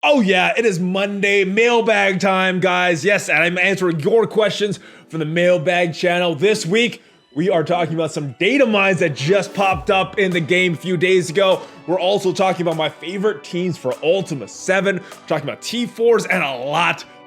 Oh yeah, it is Monday, mailbag time, guys. Yes, and I'm answering your questions from the mailbag channel. This week, we are talking about some data mines that just popped up in the game a few days ago. We're also talking about my favorite teams for Ultimus 7. We're talking about T4s and a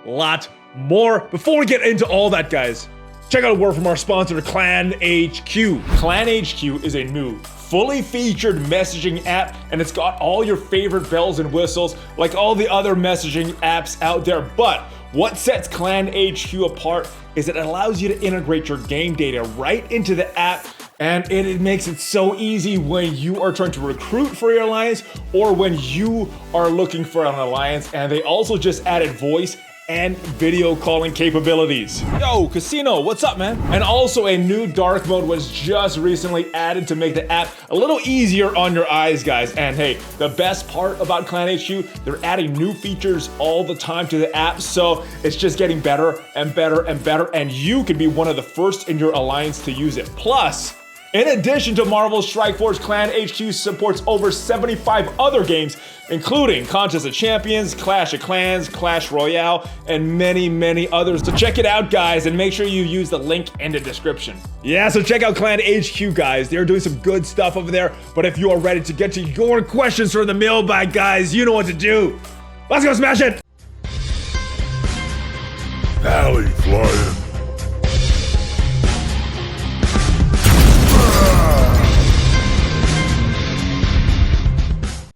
lot more. Before we get into all that, guys, check out a word from our sponsor, ClanHQ. ClanHQ is a new, fully featured messaging app, and it's got all your favorite bells and whistles like all the other messaging apps out there. But what sets ClanHQ apart is it allows you to integrate your game data right into the app, and it makes it so easy when you are trying to recruit for your alliance or when you are looking for an alliance. And they also just added voice and video calling capabilities. Yo, Casino, what's up, man? And also a new dark mode was just recently added to make the app a little easier on your eyes, guys. And hey, the best part about ClanHQ, they're adding new features all the time to the app, so it's just getting better and better and better, and you could be one of the first in your alliance to use it. Plus, in addition to Marvel's Strike Force, ClanHQ supports over 75 other games, including Contest of Champions, Clash of Clans, Clash Royale, and many others. So check it out, guys, and make sure you use the link in the description. Yeah, so check out ClanHQ, guys. They're doing some good stuff over there. But if you are ready to get to your questions from the mailbag, guys, you know what to do. Let's go smash it! ValleyFlyin.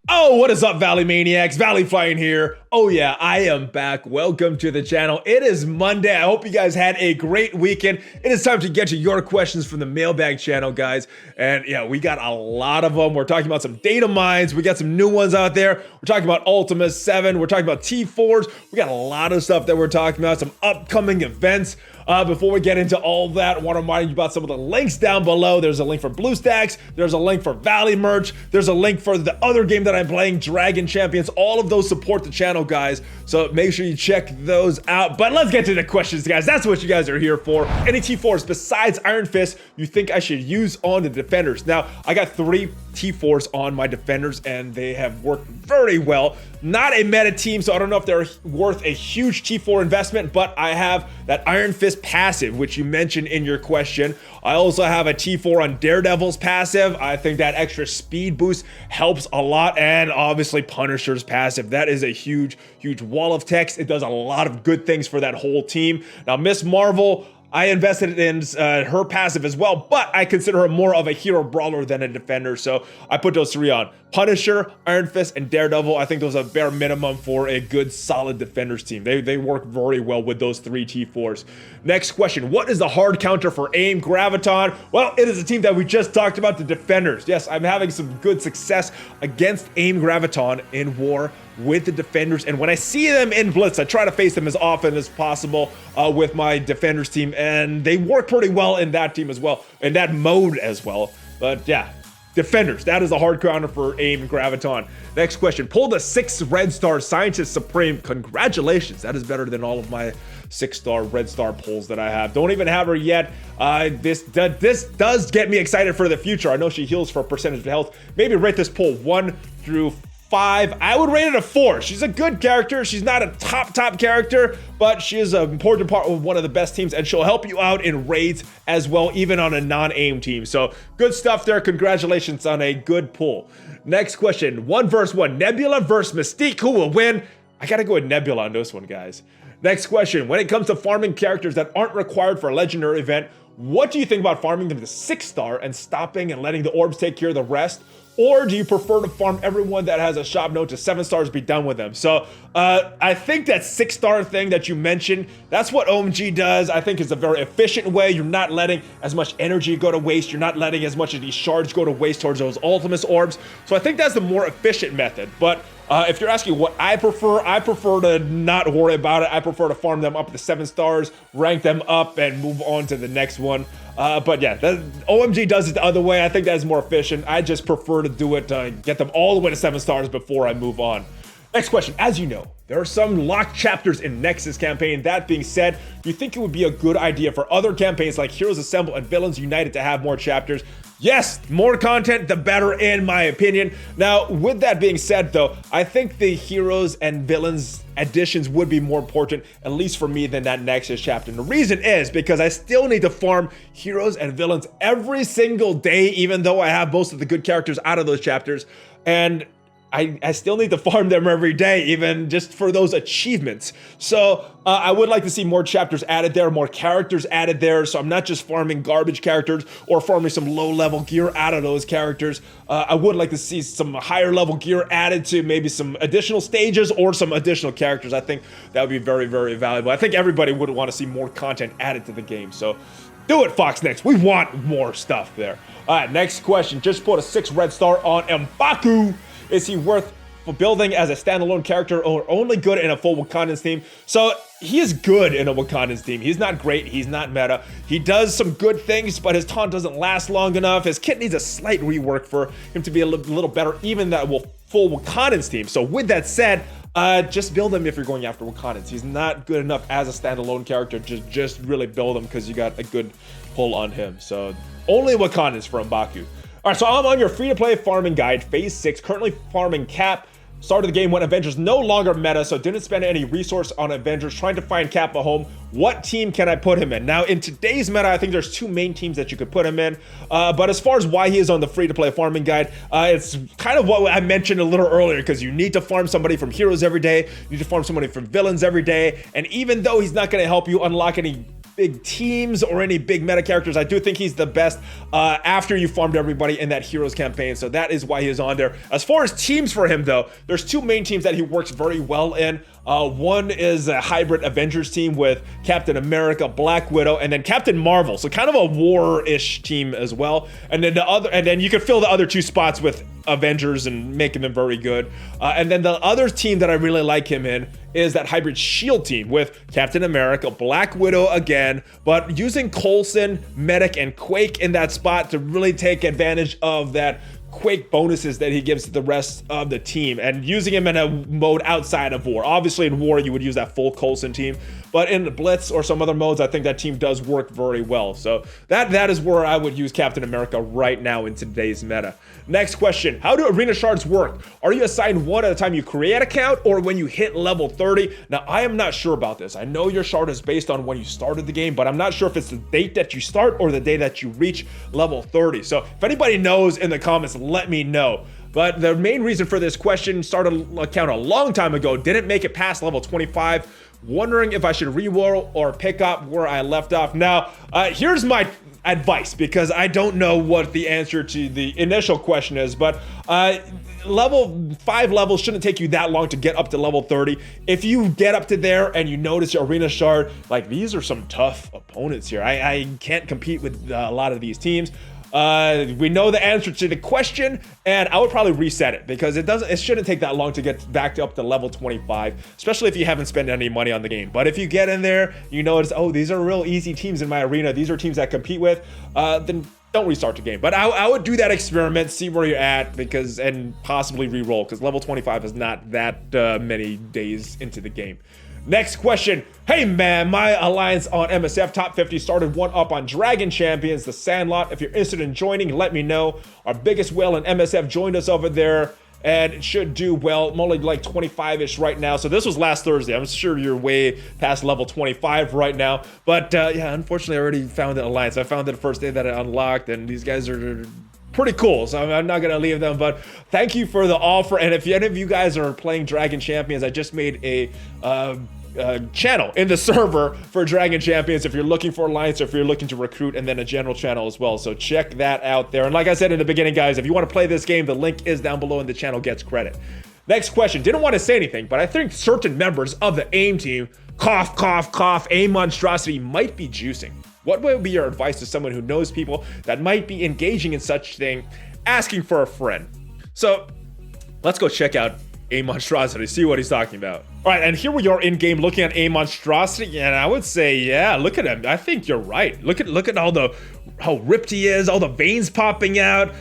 Oh, what is up, Valley Maniacs? ValleyFlyin here. Oh yeah, I am back. Welcome to the channel. It is Monday. I hope you guys had a great weekend. It is time to get to your questions from the mailbag channel, guys. And yeah, we got a lot of them. We're talking about some data mines. We got some new ones out there. We're talking about Ultimus 7. We're talking about T4s. We got a lot of stuff that we're talking about, some upcoming events. Before we get into all that, I want to remind you about some of the links down below. There's a link for BlueStacks. There's a link for Valley merch. There's a link for the other game that I'm playing, Dragon Champions. All of those support the channel, guys. So make sure you check those out. But let's get to the questions, guys. That's what you guys are here for. Any T4s besides Iron Fist you think I should use on the defenders? Now, I got 3 T4s on my defenders, and they have worked very well. Not a meta team, so I don't know if they're worth a huge T4 investment, but I have that Iron Fist passive, which you mentioned in your question. I also have a T4 on Daredevil's passive. I think that extra speed boost helps a lot, and obviously Punisher's passive. That is a huge wall of text. It does a lot of good things for that whole team. Now, Miss Marvel, I invested in her passive as well, but I consider her more of a hero brawler than a defender, so I put those 3 on. Punisher, Iron Fist, and Daredevil. I think those are bare minimum for a good, solid defenders team. They work very well with those 3 T4s. Next question, what is the hard counter for AIM Graviton? Well, it is a team that we just talked about, the defenders. Yes, I'm having some good success against AIM Graviton in war with the defenders, and when I see them in blitz, I try to face them as often as possible with my defenders team, and they work pretty well in that team as well, in that mode as well. But yeah, defenders, that is a hard counter for AIM Graviton. Next question, pull the 6 red star Scientist Supreme. Congratulations, that is better than all of my 6-star red star pulls that I have. Don't even have her yet. This does get me excited for the future. I know she heals for a percentage of health. Maybe rate this pull 1 through 5. I would rate it a 4. She's a good character. She's not a top character, but she is an important part of one of the best teams, and she'll help you out in raids as well, even on a non-AIM team. So good stuff there. Congratulations on a good pull. Next question, 1 versus 1. Nebula versus Mystique. Who will win? I gotta go with Nebula on this one, guys. Next question, when it comes to farming characters that aren't required for a legendary event, what do you think about farming them to 6-star and stopping and letting the orbs take care of the rest? Or do you prefer to farm everyone that has a shop note to 7 stars, be done with them? So I think that 6-star thing that you mentioned, that's what OMG does. I think it's a very efficient way. You're not letting as much energy go to waste. You're not letting as much of these shards go to waste towards those Ultimus orbs. So I think that's the more efficient method. But if you're asking what I prefer to not worry about it. I prefer to farm them up to 7 stars, rank them up, and move on to the next one. But yeah, OMG does it the other way. I think that is more efficient. I just prefer to do it to get them all the way to 7 stars before I move on. Next question, as you know, there are some locked chapters in Nexus campaign. That being said, do you think it would be a good idea for other campaigns like Heroes Assemble and Villains United to have more chapters? Yes, more content, the better, in my opinion. Now, with that being said, though, I think the heroes and villains additions would be more important, at least for me, than that Nexus chapter. And the reason is because I still need to farm heroes and villains every single day, even though I have most of the good characters out of those chapters. And I still need to farm them every day, even just for those achievements. So I would like to see more chapters added there, more characters added there. So I'm not just farming garbage characters or farming some low level gear out of those characters. I would like to see some higher level gear added to maybe some additional stages or some additional characters. I think that would be very, very valuable. I think everybody would want to see more content added to the game. So do it, Fox Next. We want more stuff there. All right, next question. Just put a 6 red star on Mbaku. Is he worth building as a standalone character or only good in a full Wakandan's team? So he is good in a Wakandan's team. He's not great. He's not meta. He does some good things, but his taunt doesn't last long enough. His kit needs a slight rework for him to be a little better, even that full Wakandan's team. So with that said, just build him if you're going after Wakandans. He's not good enough as a standalone character. Just really build him because you got a good pull on him. So only Wakandans for Mbaku. All right, so I'm on your free-to-play farming guide, phase 6, currently farming Cap. Started the game when Avengers no longer meta, so didn't spend any resource on Avengers, trying to find Cap a home. What team can I put him in? Now, in today's meta, I think there's 2 main teams that you could put him in. But as far as why he is on the free-to-play farming guide, it's kind of what I mentioned a little earlier, because you need to farm somebody from heroes every day, you need to farm somebody from villains every day, and even though he's not going to help you unlock any big teams or any big meta characters, I do think he's the best after you farmed everybody in that Heroes campaign. So that is why he is on there. As far as teams for him, though, there's 2 main teams that he works very well in. One is a hybrid Avengers team with Captain America, Black Widow, and then Captain Marvel. So kind of a war-ish team as well. And then you can fill the other 2 spots with Avengers and making them very good. And then the other team that I really like him in is that hybrid shield team with Captain America, Black Widow again, but using Coulson, Medic, and Quake in that spot to really take advantage of that Quake bonuses that he gives to the rest of the team, and using him in a mode outside of War. Obviously in War you would use that full Coulson team, but in Blitz or some other modes, I think that team does work very well. So that is where I would use Captain America right now in today's meta. Next question, how do arena shards work? Are you assigned one at the time you create a count or when you hit level 30? Now, I am not sure about this. I know your shard is based on when you started the game, but I'm not sure if it's the date that you start or the day that you reach level 30. So if anybody knows in the comments, let me know. But the main reason for this question, started a count a long time ago, didn't make it past level 25. Wondering if I should reroll or pick up where I left off. Now, here's my advice, because I don't know what the answer to the initial question is, but level 5 levels shouldn't take you that long to get up to level 30. If you get up to there and you notice your arena shard, like, these are some tough opponents here. I can't compete with a lot of these teams. We know the answer to the question, and I would probably reset it, because it shouldn't take that long to get back up to level 25, especially if you haven't spent any money on the game. But if you get in there, you notice, oh, these are real easy teams in my arena, these are teams that compete with, then don't restart the game. But I would do that experiment, see where you're at, and possibly re-roll, because level 25 is not that many days into the game. Next question. Hey man, my alliance on MSF top 50 started one up on Dragon Champions, the Sandlot. If you're interested in joining, let me know. Our biggest whale in MSF joined us over there, and it should do well. I'm only like 25-ish right now. So this was last Thursday. I'm sure you're way past level 25 right now. But yeah, unfortunately, I already found an alliance. I found it the first day that I unlocked, and these guys are pretty cool, so I'm not gonna leave them, but thank you for the offer. And if any of you guys are playing Dragon Champions, I just made a channel in the server for Dragon Champions if you're looking for alliance or if you're looking to recruit, and then a general channel as well, so check that out there. And like I said in the beginning, guys, if you want to play this game, the link is down below and the channel gets credit. Next question, didn't want to say anything, but I think certain members of the AIM team, cough, AIM monstrosity, might be juicing. What would be your advice to someone who knows people that might be engaging in such thing, asking for a friend? So let's go check out AIM monstrosity, see what he's talking about. All right, and here we are in game looking at AIM monstrosity, and I would say, yeah, look at him. I think you're right. Look at how ripped he is, all the veins popping out.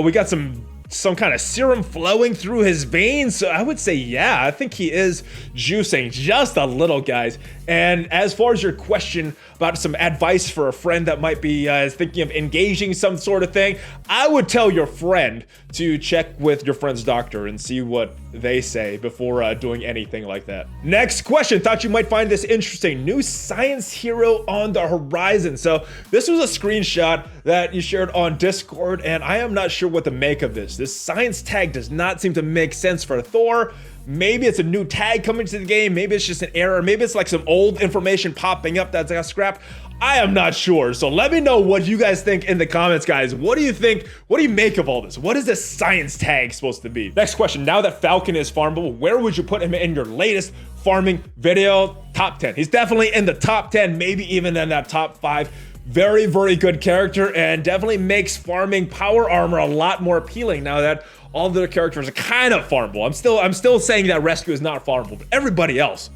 We got some some kind of serum flowing through his veins. So I would say, yeah, I think he is juicing just a little, guys. And as far as your question about some advice for a friend that might be thinking of engaging some sort of thing, I would tell your friend to check with your friend's doctor and see what they say before doing anything like that. Next question, thought you might find this interesting. New science hero on the horizon. So this was a screenshot that you shared on Discord, and I am not sure what to make of this. This science tag does not seem to make sense for Thor. Maybe it's a new tag coming to the game. Maybe it's just an error. Maybe it's like some old information popping up that's got scrapped. I am not sure. So let me know what you guys think in the comments, guys. What do you think? What do you make of all this? What is this science tag supposed to be? Next question. Now that Falcon is farmable, where would you put him in your latest farming video? Top 10. He's definitely in the top 10, maybe even in that top 5. Very, very good character, and definitely makes farming power armor a lot more appealing now that all the other characters are kind of farmable. I'm still saying that Rescue is not farmable, but everybody else,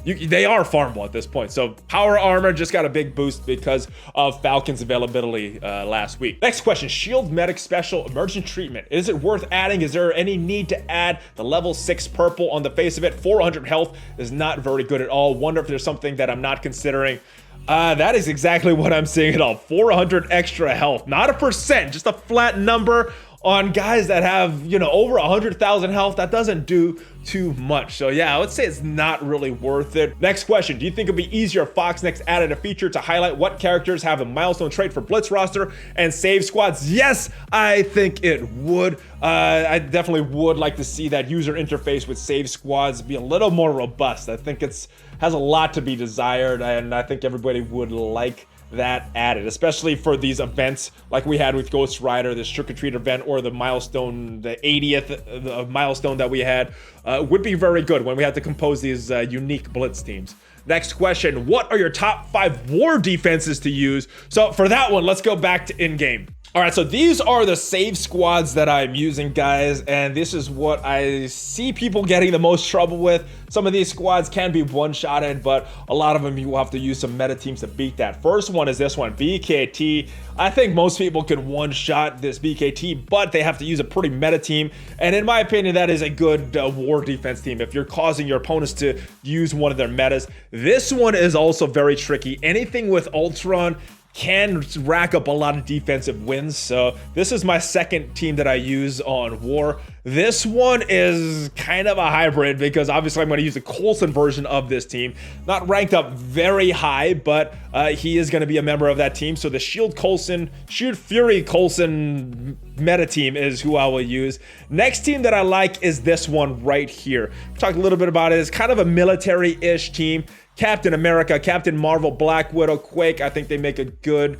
they are farmable at this point. So power armor just got a big boost because of Falcon's availability last week. Next question, Shield Medic Special Emergent Treatment. Is it worth adding? Is there any need to add the level 6 purple on the face of it? 400 health is not very good at all. Wonder if there's something that I'm not considering. That is exactly what I'm seeing at all. 400 extra health, not a percent, just a flat number on guys that have, you know, over 100,000 health. That doesn't do too much. So yeah, I would say it's not really worth it. Next question, do you think it'd be easier if Fox next added a feature to highlight what characters have a milestone trait for Blitz roster and save squads? Yes, I think it would. I definitely would like to see that user interface with save squads be a little more robust. I think has a lot to be desired, and I think everybody would like that added, especially for these events like we had with Ghost Rider, this Trick or Treat event, or the milestone, the 80th milestone that we had, would be very good when we had to compose these unique blitz teams. Next question, what are your top 5 war defenses to use? So for that one, let's go back to in-game. All right, so these are the save squads that I'm using, guys, and this is what I see people getting the most trouble with. Some of these squads can be one-shotted, but a lot of them you will have to use some meta teams to beat that. First one is this one, BKT. I think most people can one-shot this BKT, but they have to use a pretty meta team, and in my opinion, that is a good war defense team if you're causing your opponents to use one of their metas. This one is also very tricky. Anything with Ultron can rack up a lot of defensive wins. So this is my second team that I use on war. This one is kind of a hybrid because obviously I'm going to use the Coulson version of this team. Not ranked up very high, but he is going to be a member of that team. So the Shield Fury Coulson meta team is who I will use. Next team that I like is this one right here. We talked a little bit about it. It's kind of a military-ish team. Captain America, Captain Marvel, Black Widow, Quake. I think they make a good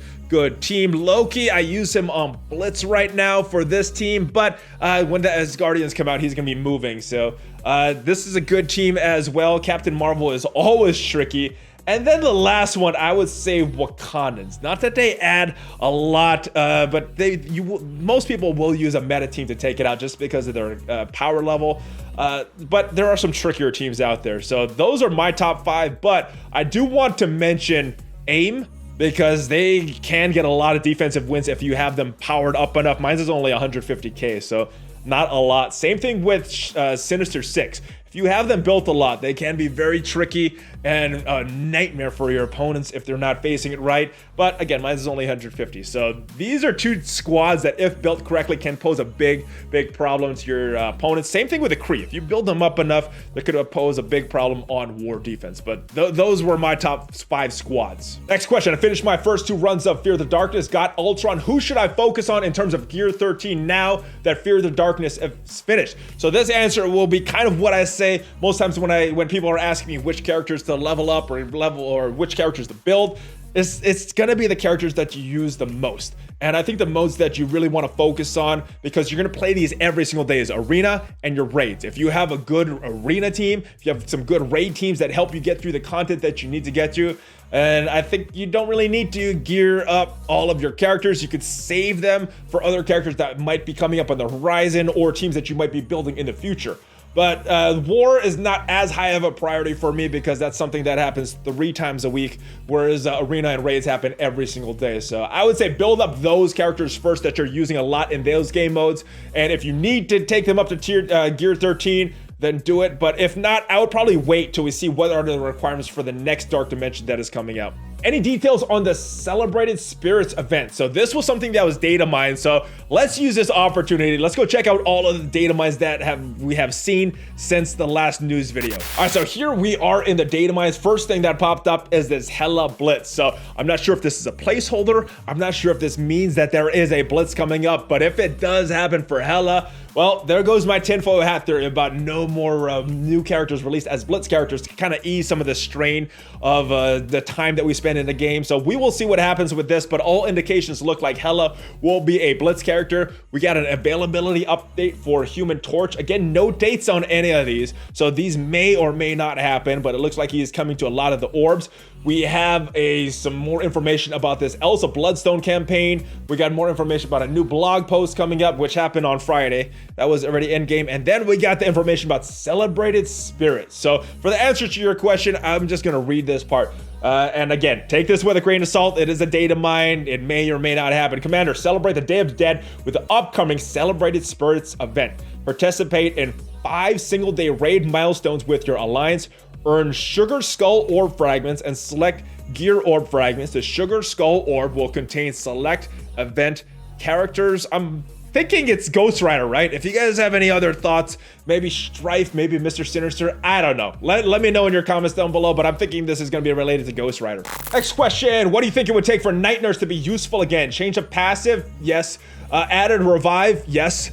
team. Loki, I use him on Blitz right now for this team, but when the Asgardians come out, he's gonna be moving. So this is a good team as well. Captain Marvel is always tricky. And then the last one, I would say Wakandans. Not that they add a lot, but most people will use a meta team to take it out just because of their power level. But there are some trickier teams out there. So those are my top 5, but I do want to mention AIM because they can get a lot of defensive wins if you have them powered up enough. Mine is only 150k, so not a lot. Same thing with Sinister 6. If you have them built a lot, they can be very tricky and a nightmare for your opponents if they're not facing it right. But again, mine is only 150. So these are 2 squads that, if built correctly, can pose a big problem to your opponents. Same thing with the Kree. If you build them up enough, they could pose a big problem on war defense. But those were my top 5 squads. Next question. I finished my first 2 runs of Fear the Darkness. Got Ultron. Who should I focus on in terms of Gear 13 now that Fear the Darkness is finished? So this answer will be kind of what I say most times when people are asking me which characters to level up or which characters to build. It's gonna be the characters that you use the most. And I think the modes that you really want to focus on, because you're gonna play these every single day, is arena and your raids. If you have a good arena team, if you have some good raid teams that help you get through the content that you need to get to, and I think you don't really need to gear up all of your characters. You could save them for other characters that might be coming up on the horizon or teams that you might be building in the future. But war is not as high of a priority for me because that's something that happens 3 times a week, whereas arena and raids happen every single day. So I would say build up those characters first that you're using a lot in those game modes. And if you need to take them up to gear 13, then do it. But if not, I would probably wait till we see what are the requirements for the next Dark Dimension that is coming out. Any details on the Celebrated Spirits event? So this was something that was data mined. So let's use this opportunity. Let's go check out all of the data mines that we have seen since the last news video. All right, so here we are in the data mines. First thing that popped up is this Hela Blitz. So I'm not sure if this is a placeholder. I'm not sure if this means that there is a Blitz coming up, but if it does happen for Hela, well, there goes my tinfoil hat theory about no more new characters released as Blitz characters to kind of ease some of the strain of the time that we spend in the game. So we will see what happens with this, but all indications look like Hela will be a Blitz character. We got an availability update for Human Torch. Again, no dates on any of these, so these may or may not happen, but it looks like he is coming to a lot of the orbs. We have some more information about this Elsa Bloodstone campaign. We got more information about a new blog post coming up, which happened on Friday. That was already in game. And then we got the information about Celebrated Spirits. So for the answer to your question, I'm just gonna read this part. And again, take this with a grain of salt. It is a data mine. It may or may not happen. Commander, celebrate the Day of the Dead with the upcoming Celebrated Spirits event. Participate in 5 single-day raid milestones with your alliance. Earn Sugar Skull Orb fragments and select Gear Orb fragments. The Sugar Skull Orb will contain select event characters. I'm thinking it's Ghost Rider, right? If you guys have any other thoughts, maybe Strife, maybe Mr. Sinister, I don't know. Let me know in your comments down below, but I'm thinking this is gonna be related to Ghost Rider. Next question, what do you think it would take for Night Nurse to be useful again? Change of passive? Yes. Added revive? Yes.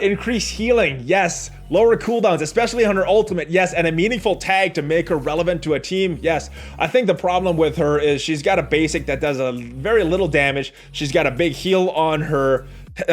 Increase healing? Yes. Lower cooldowns, especially on her ultimate? Yes. And a meaningful tag to make her relevant to a team? Yes. I think the problem with her is she's got a basic that does a very little damage. She's got a big heal on her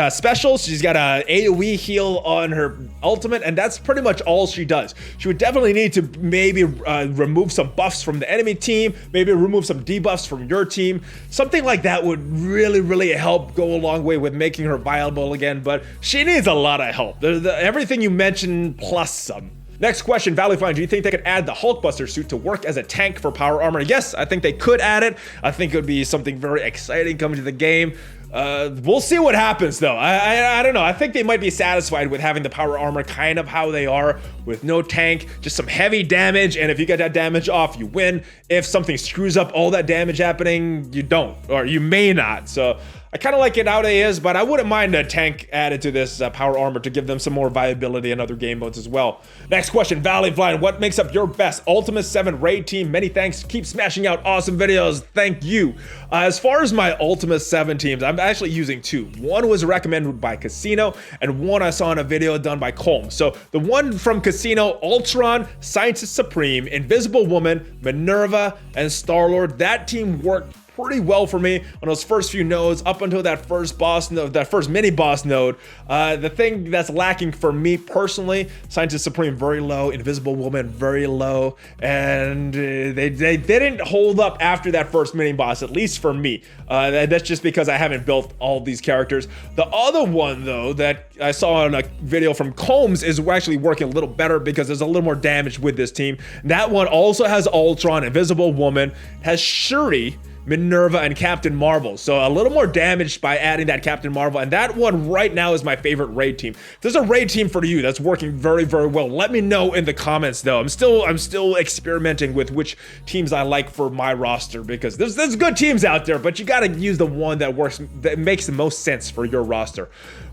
specials. She's got a AoE heal on her ultimate, and that's pretty much all she does. She would definitely need to maybe remove some buffs from the enemy team, maybe remove some debuffs from your team. Something like that would really help go a long way with making her viable again, but she needs a lot of help. Everything you mentioned plus some. Next question, ValleyFlyin, do you think they could add the Hulkbuster suit to work as a tank for power armor? Yes, I think they could add it. I think it would be something very exciting coming to the game. We'll see what happens though. I don't know. I think they might be satisfied with having the power armor kind of how they are, with no tank, just some heavy damage, and if you get that damage off, you win. If something screws up all that damage happening, you don't, or you may not. So I kind of like it how it is, but I wouldn't mind a tank added to this power armor to give them some more viability in other game modes as well. Next question, ValleyFlyin, what makes up your best Ultimus 7 raid team? Many thanks. Keep smashing out awesome videos. Thank you. As far as my Ultimus 7 teams, I'm actually using 2. One was recommended by Casino, and one I saw in a video done by Colm. So the one from Casino, Ultron, Scientist Supreme, Invisible Woman, Minerva, and Star-Lord. That team worked pretty well for me on those first few nodes up until that first boss node, that first mini boss node. The thing that's lacking for me personally, Scientist Supreme very low, Invisible Woman very low, and they didn't hold up after that first mini boss, at least for me. That's just because I haven't built all these characters. The other one though that I saw in a video from Combs is actually working a little better because there's a little more damage with this team. That one also has Ultron, Invisible Woman, has Shuri, Minerva, and Captain Marvel. So a little more damage by adding that Captain Marvel, and that one right now is my favorite raid team. If there's a raid team for you that's working very well, let me know in the comments though. I'm still experimenting with which teams I like for my roster, because there's good teams out there, but you gotta use the one that works, that makes the most sense for your roster.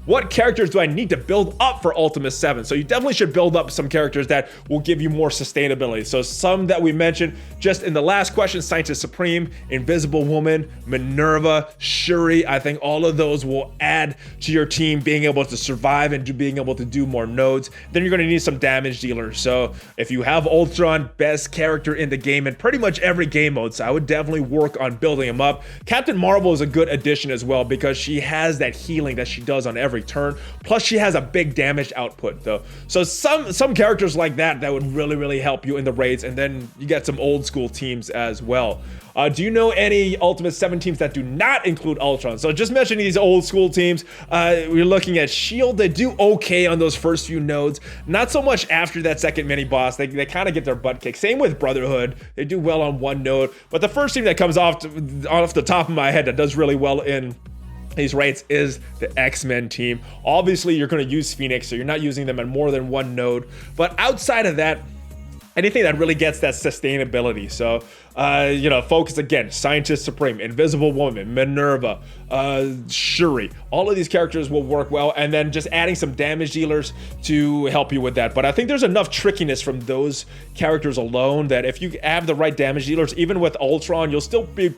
What characters do I need to build up for Ultimus 7? So you definitely should build up some characters that will give you more sustainability. So some that we mentioned just in the last question, Scientist Supreme, Invisible Woman, Minerva, Shuri. I think all of those will add to your team being able to survive and being able to do more nodes. Then you're gonna need some damage dealers. So if you have Ultron, best character in the game in pretty much every game mode, so I would definitely work on building him up. Captain Marvel is a good addition as well because she has that healing that she does on every turn, plus she has a big damage output though. So some characters like that would really help you in the raids, and then you get some old school teams as well. Do you know any any Ultimate 7 teams that do not include Ultron. So just mentioning these old school teams, we're looking at S.H.I.E.L.D. They do okay on those first few nodes. Not so much after that second mini boss. They kind of get their butt kicked. Same with Brotherhood. They do well on one node. But the first team that comes off the top of my head that does really well in these rates is the X-Men team. Obviously, you're going to use Phoenix, so you're not using them on more than one node. But outside of that, anything that really gets that sustainability. So, focus again, Scientist Supreme, Invisible Woman, Minerva, Shuri. All of these characters will work well, and then just adding some damage dealers to help you with that. But I think there's enough trickiness from those characters alone that if you have the right damage dealers, even with Ultron, you'll still be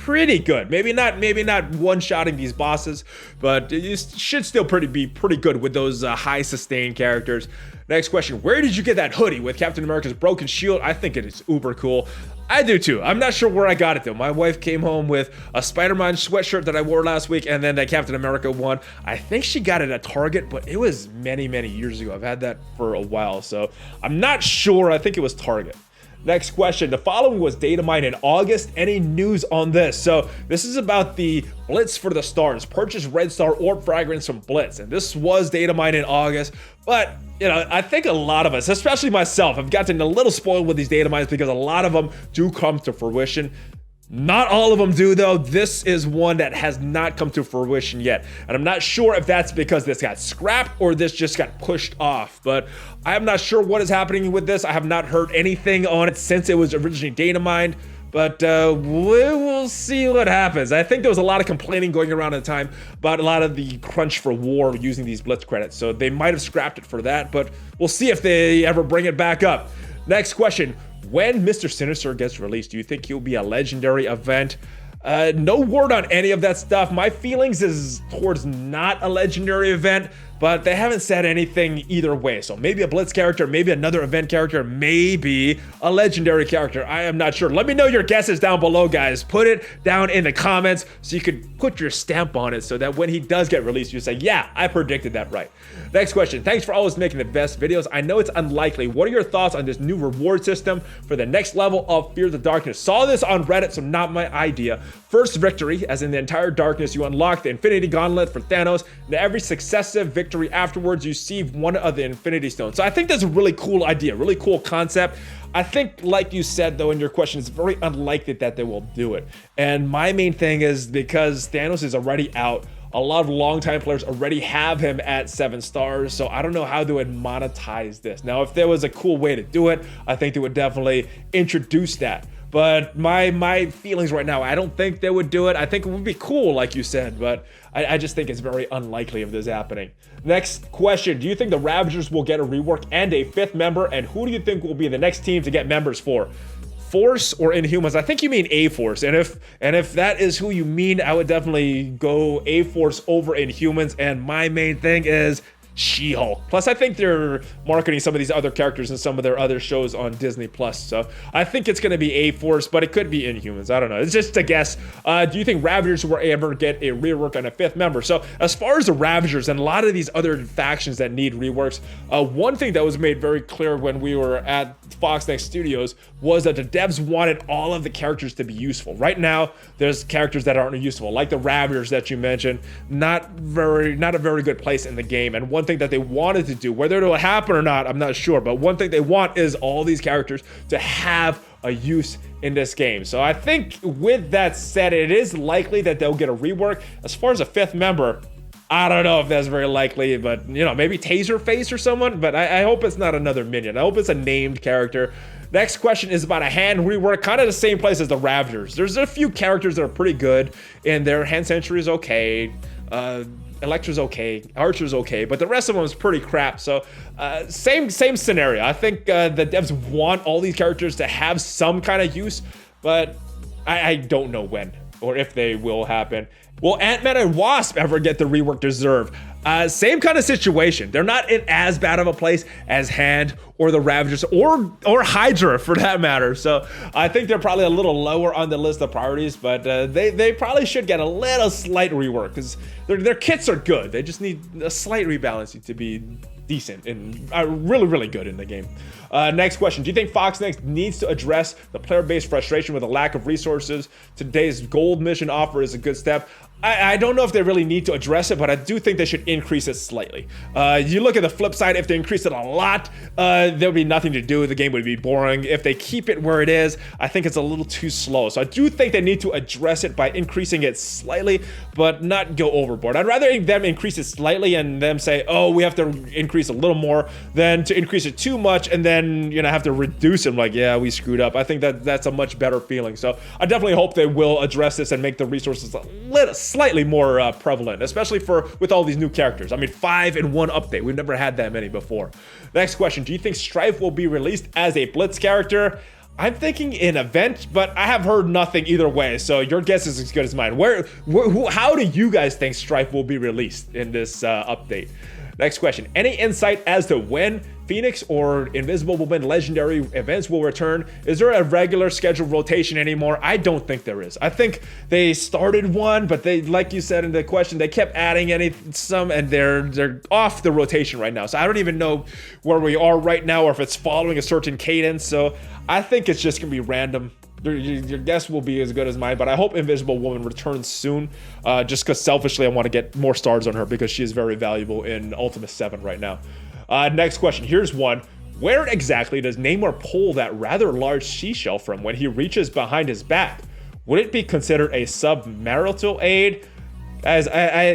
pretty good. Maybe not one-shotting these bosses, but you should still be pretty good with those high sustain characters. Next question, where did you get that hoodie with Captain America's broken shield? I think it is uber cool. I do too. I'm not sure where I got it though. My wife came home with a Spider-Man sweatshirt that I wore last week and then that Captain America one. I think she got it at Target, but it was many, many years ago. I've had that for a while, so I'm not sure. I think it was Target. Next question, the following was Datamine in August. Any news on this? So this is about the Blitz for the Stars. Purchase Red Star Orb Fragrance from Blitz. And this was Datamine in August. But, I think a lot of us, especially myself, have gotten a little spoiled with these Datamines because a lot of them do come to fruition. Not all of them do though. This is one that has not come to fruition yet. And I'm not sure if that's because this got scrapped or this just got pushed off. But I'm not sure what is happening with this. I have not heard anything on it since it was originally Datamined. But we will see what happens. I think there was a lot of complaining going around at the time about a lot of the crunch for war using these Blitz credits. So they might have scrapped it for that, but we'll see if they ever bring it back up. Next question. When Mr. Sinister gets released, do you think he'll be a legendary event? No word on any of that stuff. My feelings is towards not a legendary event, but they haven't said anything either way. So maybe a Blitz character, maybe another event character, maybe a legendary character. I am not sure. Let me know your guesses down below, guys. Put it down in the comments so you could put your stamp on it so that when he does get released, you say, yeah, I predicted that right. Next question. Thanks for always making the best videos. I know it's unlikely. What are your thoughts on this new reward system for the next level of Fear the Darkness? Saw this on Reddit, so not my idea. First victory, as in the entire darkness, you unlock the Infinity Gauntlet for Thanos, and every successive victory afterwards, you receive one of the Infinity Stones. So I think that's a really cool idea, really cool concept. I think, like you said, though, in your question, it's very unlikely that they will do it. And my main thing is because Thanos is already out, a lot of longtime players already have him at 7 stars, so I don't know how they would monetize this. Now, if there was a cool way to do it, I think they would definitely introduce that. But my feelings right now, I don't think they would do it. I think it would be cool, like you said, but I just think it's very unlikely of this happening. Next question, do you think the Ravagers will get a rework and a 5th member? And who do you think will be the next team to get members for? Force or Inhumans? I think you mean A-Force, and if that is who you mean, I would definitely go A-Force over Inhumans, and my main thing is She-Hulk. Plus, I think they're marketing some of these other characters in some of their other shows on Disney Plus. So I think it's going to be A-Force, but it could be Inhumans. I don't know. It's just a guess. Do you think Ravagers will ever get a rework on a 5th member? So as far as the Ravagers and a lot of these other factions that need reworks, one thing that was made very clear when we were at Fox Next Studios was that the devs wanted all of the characters to be useful. Right now, there's characters that aren't useful, like the Ravagers that you mentioned. Not a very good place in the game. And one thing that they wanted to do, whether it'll happen or not, I'm not sure, but one thing they want is all these characters to have a use in this game. So I think with that said, it is likely that they'll get a rework. As far as a 5th member, I don't know if that's very likely, but maybe Taserface or someone, but I hope it's not another minion. I hope it's a named character. Next question is about a hand rework, kind of the same place as the Ravagers. There's a few characters that are pretty good, and their hand sentry is okay. Electra's okay, Archer's okay, but the rest of them is pretty crap. So same scenario. I think the devs want all these characters to have some kind of use, but I don't know when or if they will happen. Will Ant-Man and Wasp ever get the rework deserve? Same kind of situation. They're not in as bad of a place as Hand or the Ravagers or Hydra for that matter. So I think they're probably a little lower on the list of priorities, but they probably should get a little slight rework because their kits are good. They just need a slight rebalancing to be decent and really good in the game. Next question. Do you think Fox Next needs to address the player-based frustration with a lack of resources? Today's gold mission offer is a good step. I don't know if they really need to address it, but I do think they should increase it slightly. You look at the flip side, if they increase it a lot, there would be nothing to do. The game would be boring. If they keep it where it is, I think it's a little too slow. So I do think they need to address it by increasing it slightly, but not go overboard. I'd rather them increase it slightly and them say, oh, we have to increase a little more, than to increase it too much and then, you know, have to reduce it. Like, yeah, we screwed up. I think that's a much better feeling. So I definitely hope they will address this and make the resources slightly more prevalent, especially with all these new characters. I mean, 5 in one update. We've never had that many before. Next question. Do you think Strife will be released as a Blitz character? I'm thinking an event, but I have heard nothing either way, so your guess is as good as mine. How do you guys think Strife will be released in this update? Next question. Any insight as to when Phoenix or Invisible Woman legendary events will return? Is there a regular scheduled rotation anymore? I don't think there is. I think they started one, but they, like you said in the question, they kept adding some, and they're off the rotation right now. So I don't even know where we are right now or if it's following a certain cadence. So I think it's just gonna be random. Your guess will be as good as mine, but I hope Invisible Woman returns soon, just because selfishly I want to get more stars on her because she is very valuable in Ultimus 7 right now. Next question. Here's one. Where exactly does Namor pull that rather large seashell from when he reaches behind his back? Would it be considered a submarital aid? Guys,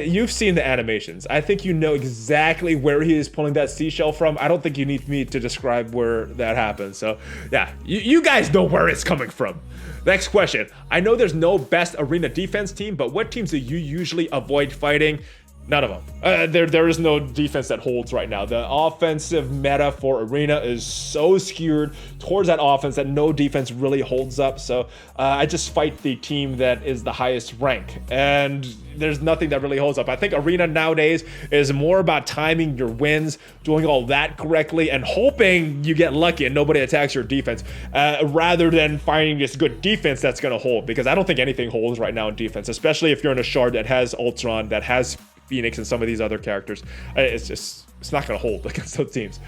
you've seen the animations. I think you know exactly where he is pulling that seashell from. I don't think you need me to describe where that happens. So yeah, you guys know where it's coming from. Next question. I know there's no best arena defense team, but what teams do you usually avoid fighting? None of them. There is no defense that holds right now. The offensive meta for Arena is so skewed towards that offense that no defense really holds up. So I just fight the team that is the highest rank. And there's nothing that really holds up. I think Arena nowadays is more about timing your wins, doing all that correctly, and hoping you get lucky and nobody attacks your defense, rather than finding this good defense that's going to hold. Because I don't think anything holds right now in defense, especially if you're in a shard that has Ultron, that has Phoenix and some of these other characters. It's not gonna hold against those teams.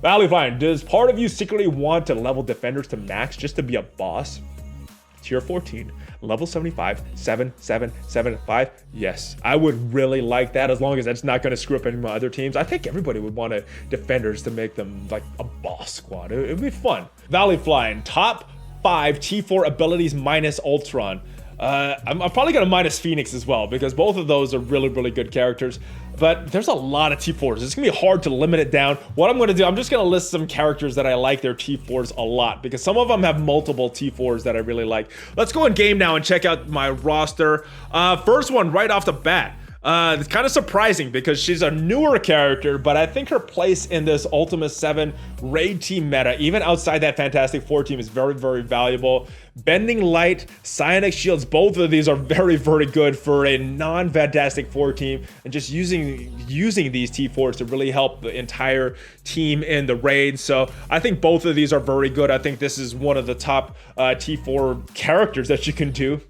ValleyFlyin, does part of you secretly want to level defenders to max just to be a boss? Tier 14, level 75, 7-7-7-5. Yes, I would really like that, as long as that's not gonna screw up any of my other teams. I think everybody would want defenders to make them like a boss squad. It'd be fun. ValleyFlyin, top 5 T4 abilities minus Ultron. I'm probably going to minus Phoenix as well, because both of those are really good characters. But there's a lot of T4s. It's going to be hard to limit it down. What I'm going to do, I'm just going to list some characters that I like their T4s a lot, because some of them have multiple T4s that I really like. Let's go in game now and check out my roster. First one right off the bat. It's kind of surprising because she's a newer character, but I think her place in this Ultimus 7 raid team meta, even outside that Fantastic Four team, is very valuable. Bending Light, Psionic Shields, both of these are very good for a non-Fantastic Four team, and just using these T4s to really help the entire team in the raid. So I think both of these are very good. I think this is one of the top T4 characters that you can do.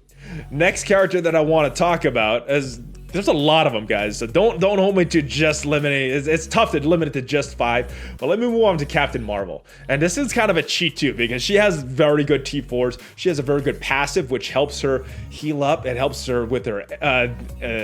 Next character that I want to talk about is, there's a lot of them, guys, so don't hold me to just limiting. It's tough to limit it to just 5, but let me move on to Captain Marvel. And this is kind of a cheat too, because she has very good T4s. She has a very good passive, which helps her heal up. It helps her with her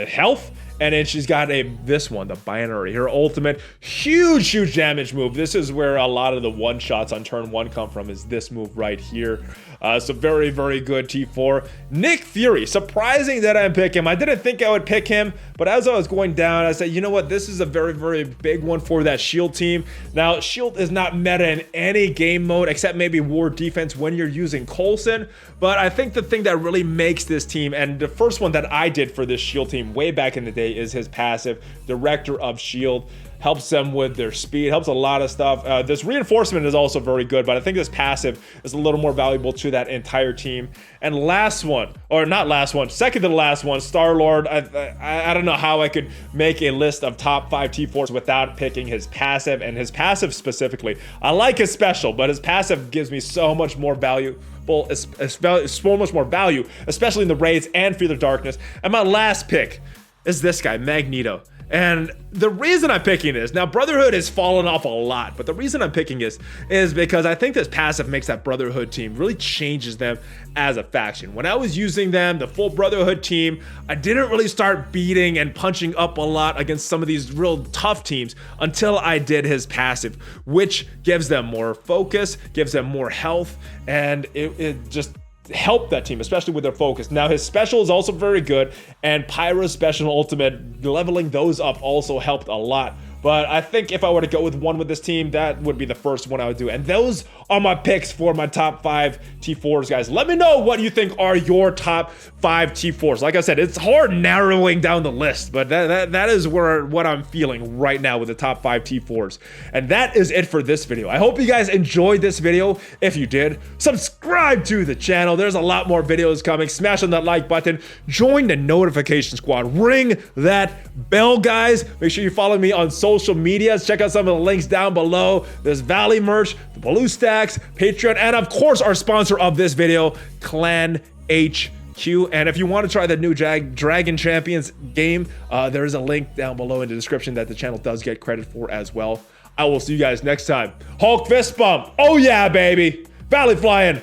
health. And then she's got this one, the binary, her ultimate, huge damage move. This is where a lot of the one shots on turn 1 come from, is this move right here. So very good T4. Nick Fury, surprising that I pick him. I didn't think I would pick him, but as I was going down, I said, you know what, this is a very big one for that Shield team. Now, Shield is not meta in any game mode except maybe War Defense when you're using Coulson, but I think the thing that really makes this team, and the first one that I did for this Shield team way back in the day, is his passive, Director of Shield. Helps them with their speed, helps a lot of stuff. This reinforcement is also very good, but I think this passive is a little more valuable to that entire team. And last one, or not last one, second to the last one, Star-Lord. I don't know how I could make a list of top 5 T4s without picking his passive, and his passive specifically. I like his special, but his passive gives me so much more value. So much more value, especially in the raids and Fear the Darkness. And my last pick is this guy, Magneto. And the reason I'm picking this, now Brotherhood has fallen off a lot, but the reason I'm picking this is because I think this passive makes that Brotherhood team, really changes them as a faction. When I was using them, the full Brotherhood team, I didn't really start beating and punching up a lot against some of these real tough teams until I did his passive, which gives them more focus, gives them more health, and it just help that team, especially with their focus. Now his special is also very good, and Pyro's special and ultimate, leveling those up also helped a lot. But I think if I were to go with one with this team, that would be the first one I would do. And those are my picks for my top 5 T4s, guys. Let me know what you think are your top 5 T4s. Like I said, it's hard narrowing down the list, but that is what I'm feeling right now with the top 5 T4s. And that is it for this video. I hope you guys enjoyed this video. If you did, subscribe to the channel. There's a lot more videos coming. Smash on that like button. Join the notification squad. Ring that bell, guys. Make sure you follow me on social medias. Check out some of the links down below. There's Valley merch, the BlueStacks, Patreon, and of course our sponsor of this video, ClanHQ. And if you want to try the new Dragon Champions game, there is a link down below in the description that the channel does get credit for as well. I will see you guys next time. Hulk fist bump. Oh yeah, baby. ValleyFlyin